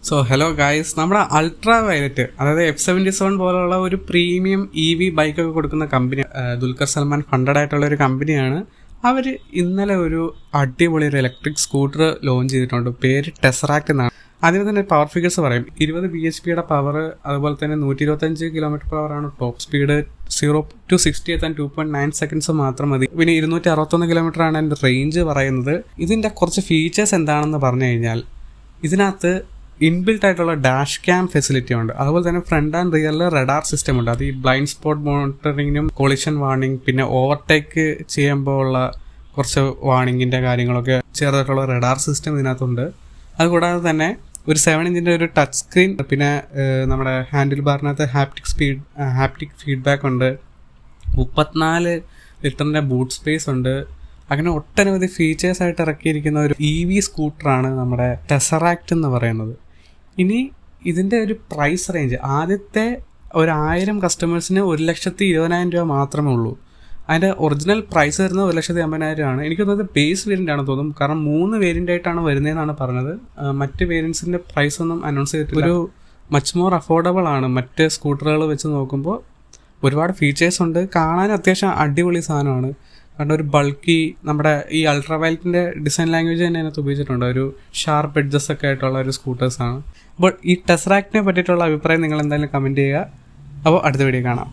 So hello guys, നമ്മുടെ ultra violet അതായത് F77 പോലുള്ള ഒരു പ്രീമിയം EV ബൈക്കൊക്കെ കൊടുക്കുന്ന കമ്പനി, ദുൽഖർ സൽമാൻ ഫണ്ടഡ് ആയിട്ടുള്ള ഒരു കമ്പനിയാണ്. അവർ ഇന്നലെ ഒരു അടിപൊളി ഒരു ഇലക്ട്രിക് സ്കൂട്ടർ ലോഞ്ച് ചെയ്തിട്ടുണ്ട്. പേര് ടെസറാക്ട് എന്നാണ്. അതിന് തന്നെ പവർ ഫിഗേഴ്സ് പറയും. 20 bhp പവർ, അതുപോലെ തന്നെ 125 km/h ആണ് ടോപ്പ് സ്പീഡ്. 0 to 60 എത്താൻ 2.9 seconds മാത്രം മതി. പിന്നെ 261 km ആണ് എൻ്റെ റേഞ്ച് പറയുന്നത്. ഇതിൻ്റെ കുറച്ച് ഫീച്ചേഴ്സ് എന്താണെന്ന് പറഞ്ഞു കഴിഞ്ഞാൽ, ഇതിനകത്ത് ഇൻബിൽട്ട് ആയിട്ടുള്ള ഡാഷ് ക്യാം ഫെസിലിറ്റി ഉണ്ട്. അതുപോലെ തന്നെ ഫ്രണ്ട് ആൻഡ് റിയറിൽ റഡാർ സിസ്റ്റം ഉണ്ട്. അത് ഈ ബ്ലൈൻഡ് സ്പോട്ട് മോണിറ്ററിങ്ങിനും കൊളിഷൻ വാർണിംഗ്, പിന്നെ ഓവർടേക്ക് ചെയ്യുമ്പോൾ ഉള്ള കുറച്ച് വാർണിങ്ങിൻ്റെ കാര്യങ്ങളൊക്കെ ചേർത്തിട്ടുള്ള റഡാർ സിസ്റ്റം ഇതിനകത്തുണ്ട്. അതുകൂടാതെ തന്നെ ഒരു 7 inch ഒരു ടച്ച് സ്ക്രീൻ, പിന്നെ നമ്മുടെ ഹാൻഡിൽ ബാറിനകത്ത് ഹാപ്റ്റിക് ഫീഡ്ബാക്ക് ഉണ്ട്. 34 ലിറ്ററിൻ്റെ ബൂട്ട് സ്പേസ് ഉണ്ട്. അങ്ങനെ ഒട്ടനവധി ഫീച്ചേഴ്സായിട്ട് ഇറക്കിയിരിക്കുന്ന ഒരു EV സ്കൂട്ടറാണ് നമ്മുടെ ടെസറാക്ട് എന്ന് പറയുന്നത്. ഇനി ഇതിൻ്റെ ഒരു പ്രൈസ് റേഞ്ച്, ആദ്യത്തെ 1000 കസ്റ്റമേഴ്സിന് 1,20,000 രൂപ മാത്രമേ ഉള്ളൂ. അതിൻ്റെ ഒറിജിനൽ പ്രൈസ് വരുന്നത് 1,50,000 ആണ്. എനിക്ക് തോന്നുന്നത് ബേസ് വേരിയൻ്റ് ആണെന്ന് തോന്നും. കാരണം 3 വേരിയൻ്റ് ആയിട്ടാണ് വരുന്നതെന്നാണ് പറഞ്ഞത്. മറ്റ് വേരിയൻസിൻ്റെ പ്രൈസ് ഒന്നും അനൗൺസ് ചെയ്തിട്ടില്ല. ഒരു മച്ച് മോർ അഫോർഡബിൾ ആണ് മറ്റ് സ്കൂട്ടറുകൾ വെച്ച് നോക്കുമ്പോൾ. ഒരുപാട് ഫീച്ചേഴ്സ് ഉണ്ട്. കാണാൻ അത്യാവശ്യം അടിപൊളി സാധനമാണ്. കാരണം ഒരു ബൾക്കി, നമ്മുടെ ഈ അൾട്രാ വയലറ്റിൻ്റെ ഡിസൈൻ ലാംഗ്വേജ് തന്നെ അതിനകത്ത് ഉപയോഗിച്ചിട്ടുണ്ട്. ഒരു ഷാർപ്പ് എഡ്ജസ് ഒക്കെ ആയിട്ടുള്ള ഒരു സ്കൂട്ടേഴ്സാണ്. അപ്പോൾ ഈ ടെസറാക്ടിനെ പറ്റിയിട്ടുള്ള അഭിപ്രായം നിങ്ങൾ എന്തായാലും കമൻറ്റ് ചെയ്യുക. അപ്പോൾ അടുത്ത വീഡിയോ കാണാം.